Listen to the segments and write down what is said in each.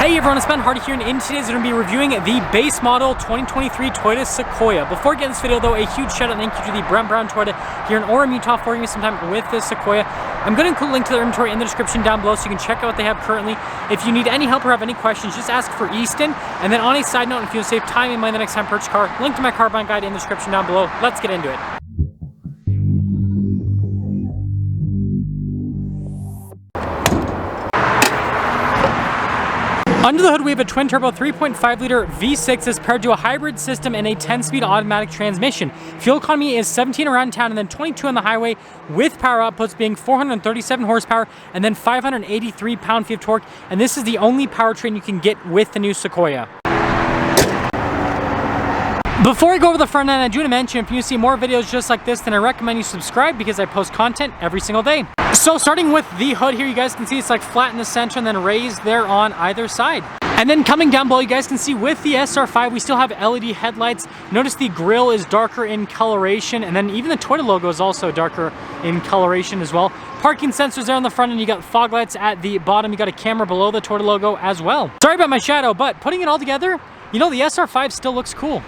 Hey everyone, it's Ben Hardy here, and in today's we're going to be reviewing the base model 2023 Toyota Sequoia. Before we get this video though, a huge shout out and thank you to the Brent Brown Toyota here in Orem, Utah for giving me some time with this Sequoia. I'm going to include a link to their inventory in the description down below so you can check out what they have currently. If you need any help or have any questions, just ask for Easton. And then on a side note, if you want to save time and money the next time purchase a car, link to my car buying guide in the description down below. Let's get into it. Under the hood, we have a twin-turbo 3.5-liter V6 as paired to a hybrid system and a 10-speed automatic transmission. Fuel economy is 17 around town and then 22 on the highway, with power outputs being 437 horsepower and then 583 pound-feet of torque. And this is the only powertrain you can get with the new Sequoia. Before I go over the front end, I do want to mention if you see more videos just like this, then I recommend you subscribe because I post content every single day. So starting with the hood here, you guys can see it's like flat in the center and then raised there on either side. And then coming down below, you guys can see with the SR5, we still have LED headlights. Notice the grille is darker in coloration, and then even the Toyota logo is also darker in coloration as well. Parking sensors there on the front, and you got fog lights at the bottom. You got a camera below the Toyota logo as well. Sorry about my shadow, but putting it all together, you know, the SR5 still looks cool.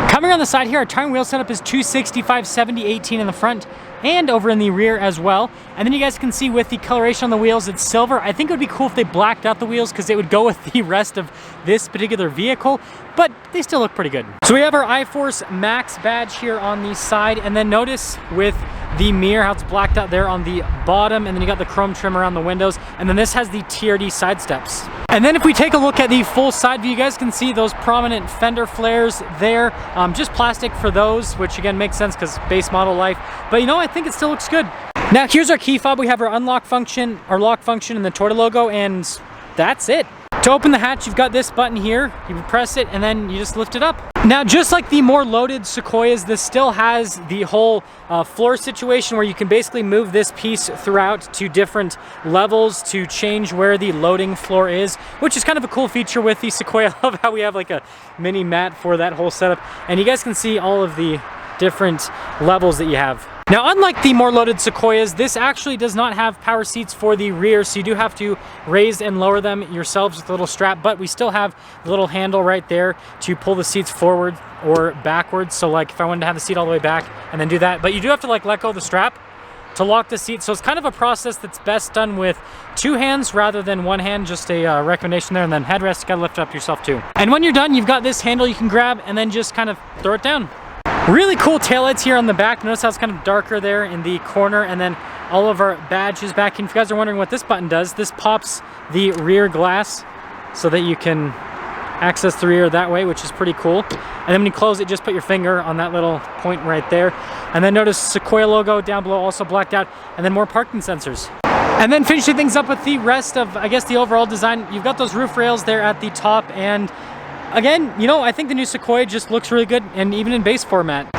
Coming on the side here, our tire and wheel setup is 265, 70, 18 in the front and over in the rear as well. And then you guys can see with the coloration on the wheels, it's silver. I think it would be cool if they blacked out the wheels because it would go with the rest of this particular vehicle, but they still look pretty good. So we have our iForce Max badge here on the side, and then notice with the mirror how it's blacked out there on the bottom, and then you got the chrome trim around the windows, and then this has the TRD side steps. And then if we take a look at the full side view, you guys can see those prominent fender flares there, just plastic for those, which again makes sense because base model life, but you know, I think it still looks good. Now here's our key fob. We have our unlock function, our lock function, and the Toyota logo, and that's it. To open the hatch, you've got this button here. You press it and then you just lift it up. Now, just like the more loaded Sequoias, this still has the whole floor situation where you can basically move this piece throughout to different levels to change where the loading floor is, which is kind of a cool feature with the Sequoia. I love how we have like a mini mat for that whole setup. And you guys can see all of the different levels that you have. Now, unlike the more loaded Sequoias, this actually does not have power seats for the rear, so you do have to raise and lower them yourselves with a little strap, but we still have the little handle right there to pull the seats forward or backwards. So like if I wanted to have the seat all the way back and then do that, but you do have to like let go of the strap to lock the seat. So it's kind of a process that's best done with two hands rather than one hand, just a recommendation there. And then headrest, you gotta lift it up yourself too. And when you're done, you've got this handle you can grab and then just kind of throw it down. Really cool taillights here on the back. Notice how it's kind of darker there in the corner, and then all of our badges back. And if you guys are wondering what this button does, this pops the rear glass so that you can access the rear that way, which is pretty cool. And then when you close it, just put your finger on that little point right there. And then notice Sequoia logo down below, also blacked out, and then more parking sensors. And then finishing things up with the rest of, I guess, the overall design, you've got those roof rails there at the top, and again, you know, I think the new Sequoia just looks really good, and even in base format.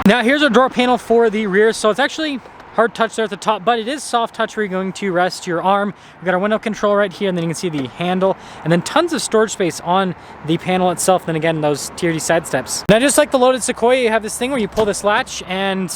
Now here's our door panel for the rear. So it's actually hard touch there at the top, but it is soft touch where you're going to rest your arm. We've got our window control right here, and then you can see the handle, and then tons of storage space on the panel itself. Then again, those TRD side steps. Now just like the loaded Sequoia, you have this thing where you pull this latch and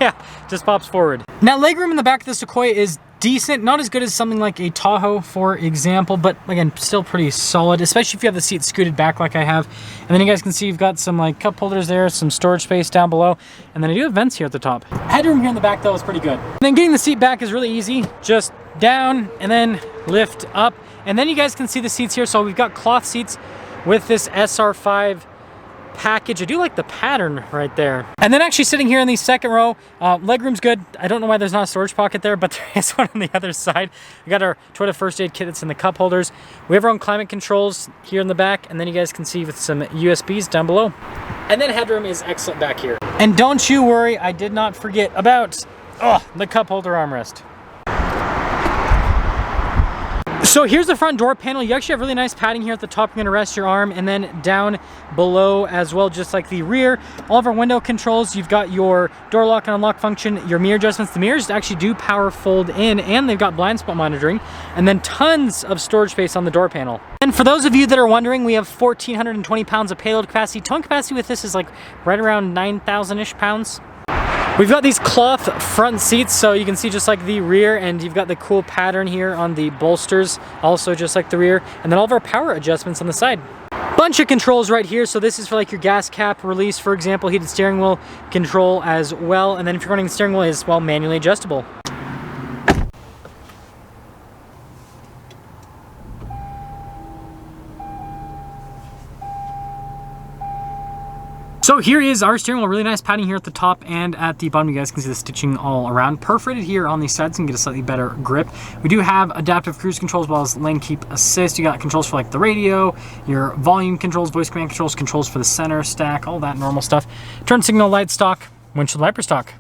yeah, just pops forward. Now legroom in the back of the Sequoia is decent, not as good as something like a Tahoe, for example, but again, still pretty solid, especially if you have the seat scooted back like I have. And then you guys can see you've got some like cup holders there, some storage space down below, and then I do have vents here at the top. Headroom here in the back though is pretty good. And then getting the seat back is really easy, just down and then lift up. And then you guys can see the seats here. So we've got cloth seats with this SR5 package. I do like the pattern right there. And then actually sitting here in the second row, legroom's good. I don't know why there's not a storage pocket there, but there is one on the other side. We got our Toyota first aid kit that's in the cup holders. We have our own climate controls here in the back, and then you guys can see with some USBs down below. And then headroom is excellent back here. And don't you worry, I did not forget about the cup holder armrest. So here's the front door panel. You actually have really nice padding here at the top. You're gonna rest your arm, and then down below as well, just like the rear. All of our window controls, you've got your door lock and unlock function, your mirror adjustments. The mirrors actually do power fold in, and they've got blind spot monitoring, and then tons of storage space on the door panel. And for those of you that are wondering, we have 1,420 pounds of payload capacity. Towing capacity with this is like right around 9,000-ish pounds. We've got these cloth front seats, so you can see just like the rear, and you've got the cool pattern here on the bolsters, also just like the rear, and then all of our power adjustments on the side. Bunch of controls right here. So this is for like your gas cap release, for example, heated steering wheel control as well. And then if you're running the steering wheel, is, well, manually adjustable. So here is our steering wheel, really nice padding here at the top and at the bottom. You guys can see the stitching all around. Perforated here on these sides can get a slightly better grip. We do have adaptive cruise control as well as lane keep assist. You got controls for like the radio, your volume controls, voice command controls, controls for the center stack, all that normal stuff. Turn signal light stock, windshield wiper stock.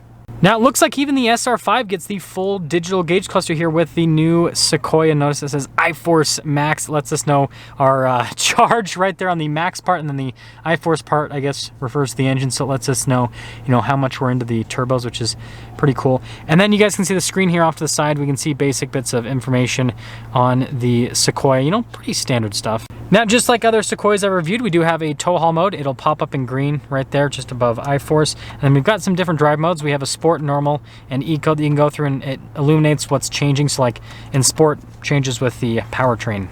Now it looks like even the SR5 gets the full digital gauge cluster here with the new Sequoia. Notice it says iForce Max. It lets us know our charge right there on the max part, and then the iForce part, I guess, refers to the engine, so it lets us know, how much we're into the turbos, which is pretty cool. And then you guys can see the screen here off to the side. We can see basic bits of information on the Sequoia, pretty standard stuff. Now, just like other Sequoias I've reviewed, we do have a tow haul mode. It'll pop up in green right there, just above iForce. And then we've got some different drive modes. We have a Sport, Normal, and Eco that you can go through, and it illuminates what's changing. So like in Sport, changes with the powertrain.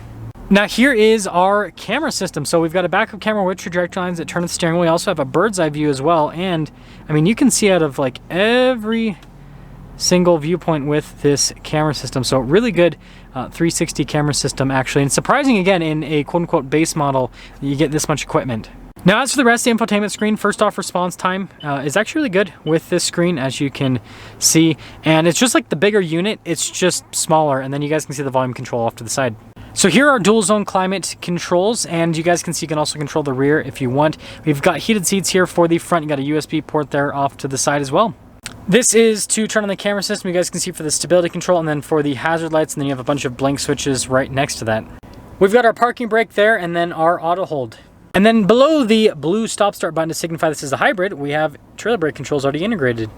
Now here is our camera system. So we've got a backup camera with trajectory lines that turn the steering wheel. We also have a bird's eye view as well. And I mean, you can see out of like every single viewpoint with this camera system. So really good 360 camera system actually, and surprising again in a quote-unquote base model that you get this much equipment. Now as for the rest of the infotainment screen, first off, response time is actually really good with this screen, as you can see, and it's just like the bigger unit, it's just smaller, and then you guys can see the volume control off to the side. So here are dual zone climate controls, and you guys can see you can also control the rear if you want. We've got heated seats here for the front. You got a USB port there off to the side as well. This is to turn on the camera system. You guys can see for the stability control, and then for the hazard lights, and then you have a bunch of blank switches right next to that. We've got our parking brake there, and then our auto hold. And then below the blue stop start button to signify this is a hybrid, we have trailer brake controls already integrated.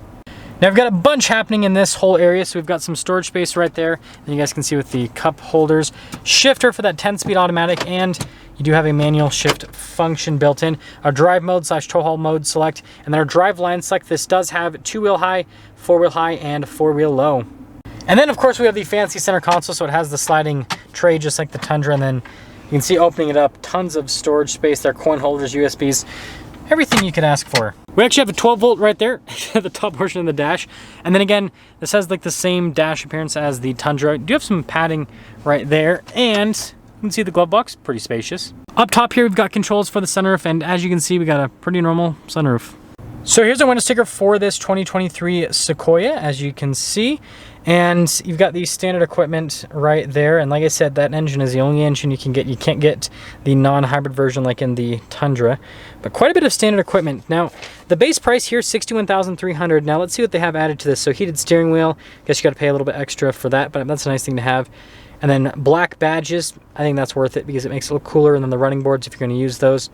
Now we've got a bunch happening in this whole area. So we've got some storage space right there, and you guys can see with the cup holders, shifter for that 10-speed automatic, and you do have a manual shift function built in. Our drive mode / tow haul mode select, and then our drive line select. This does have 2-wheel high, 4-wheel high, and 4-wheel low. And then of course we have the fancy center console, so it has the sliding tray just like the Tundra, and then you can see opening it up, tons of storage space there, coin holders, USBs, everything you could ask for. We actually have a 12 volt right there at the top portion of the dash. And then again, this has like the same dash appearance as the Tundra. You do have some padding right there, and you can see the glove box, pretty spacious. Up top here, we've got controls for the sunroof, and as you can see, we got a pretty normal sunroof. So here's our window sticker for this 2023 Sequoia, as you can see. And you've got the standard equipment right there. And like I said, that engine is the only engine you can get. You can't get the non-hybrid version like in the Tundra, but quite a bit of standard equipment. Now, the base price here is $61,300. Now let's see what they have added to this. So heated steering wheel, guess you got to pay a little bit extra for that, but that's a nice thing to have. And then black badges, I think that's worth it because it makes it look cooler. And then the running boards if you're going to use those.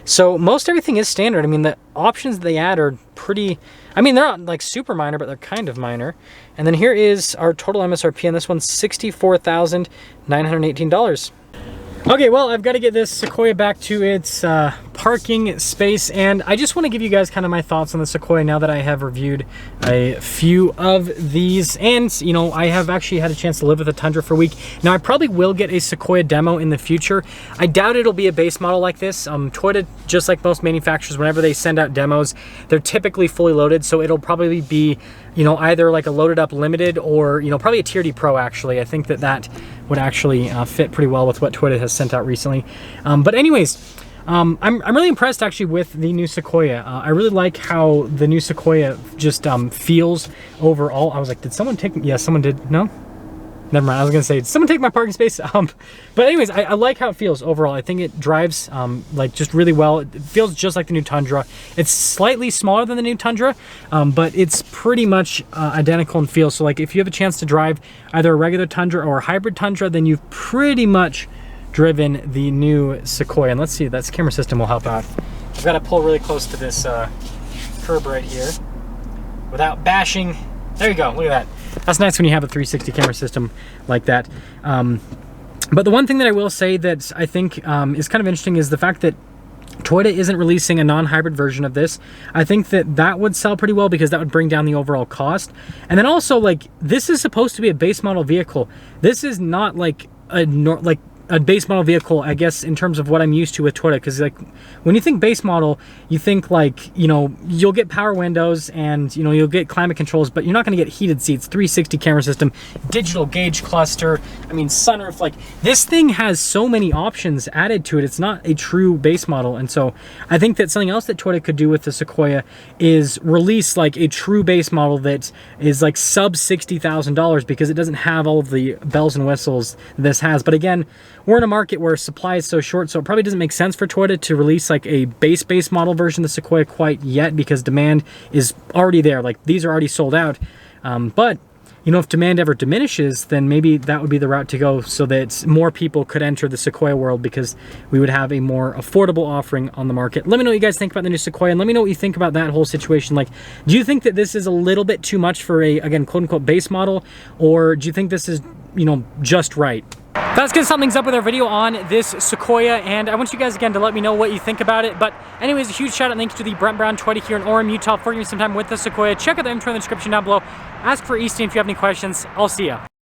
So most everything is standard. I mean, the options they add are pretty, I mean, they're not like super minor, but they're kind of minor. And then here is our total MSRP, and this one's $64,918. Okay, well, I've got to get this Sequoia back to its parking space, and I just want to give you guys kind of my thoughts on the Sequoia now that I have reviewed a few of these. And, you know, I have actually had a chance to live with a Tundra for a week. Now, I probably will get a Sequoia demo in the future. I doubt it'll be a base model like this. Toyota, just like most manufacturers, whenever they send out demos, they're typically fully loaded, so it'll probably be, you know, either like a loaded up limited or, you know, probably a Tier D Pro actually. I think that that would actually fit pretty well with what Toyota has sent out recently. But anyways, I'm really impressed actually with the new Sequoia. I really like how the new Sequoia just feels overall. I was like, did someone take, yeah, someone did, no? Never mind, I was gonna say, did someone take my parking space? But anyways, I like how it feels overall. I think it drives like just really well. It feels just like the new Tundra. It's slightly smaller than the new Tundra, but it's pretty much identical in feel. So like if you have a chance to drive either a regular Tundra or a hybrid Tundra, then you've pretty much driven the new Sequoia. And let's see, that camera system will help out. I've got to pull really close to this curb right here without bashing. There you go, look at that. That's nice when you have a 360 camera system like that. But the one thing that I will say that I think is kind of interesting is the fact that Toyota isn't releasing a non-hybrid version of this. I think that that would sell pretty well because that would bring down the overall cost. And then also, like, this is supposed to be a base model vehicle. This is not like a base model vehicle, I guess, in terms of what I'm used to with Toyota, because like when you think base model, you think like, you know, you'll get power windows and, you know, you'll get climate controls, but you're not going to get heated seats, 360 camera system, digital gauge cluster, I mean, sunroof. Like, this thing has so many options added to it. It's not a true base model. And so I think that something else that Toyota could do with the Sequoia is release like a true base model that is like sub $60,000, because it doesn't have all of the bells and whistles this has. But again, we're in a market where supply is so short, so it probably doesn't make sense for Toyota to release like a base model version of the Sequoia quite yet, because demand is already there. Like, these are already sold out. But you know, if demand ever diminishes, then maybe that would be the route to go, so that more people could enter the Sequoia world, because we would have a more affordable offering on the market. Let me know what you guys think about the new Sequoia, and let me know what you think about that whole situation. Like, do you think that this is a little bit too much for a, again, quote unquote base model, or do you think this is, you know, just right? That's gonna sum things up with our video on this Sequoia, and I want you guys again to let me know what you think about it. But anyways, a huge shout out and thanks to the Brent Brown Toyota here in Orem, Utah, for giving me some time with the Sequoia. Check out the info in the description down below. Ask for Easton if you have any questions. I'll see ya.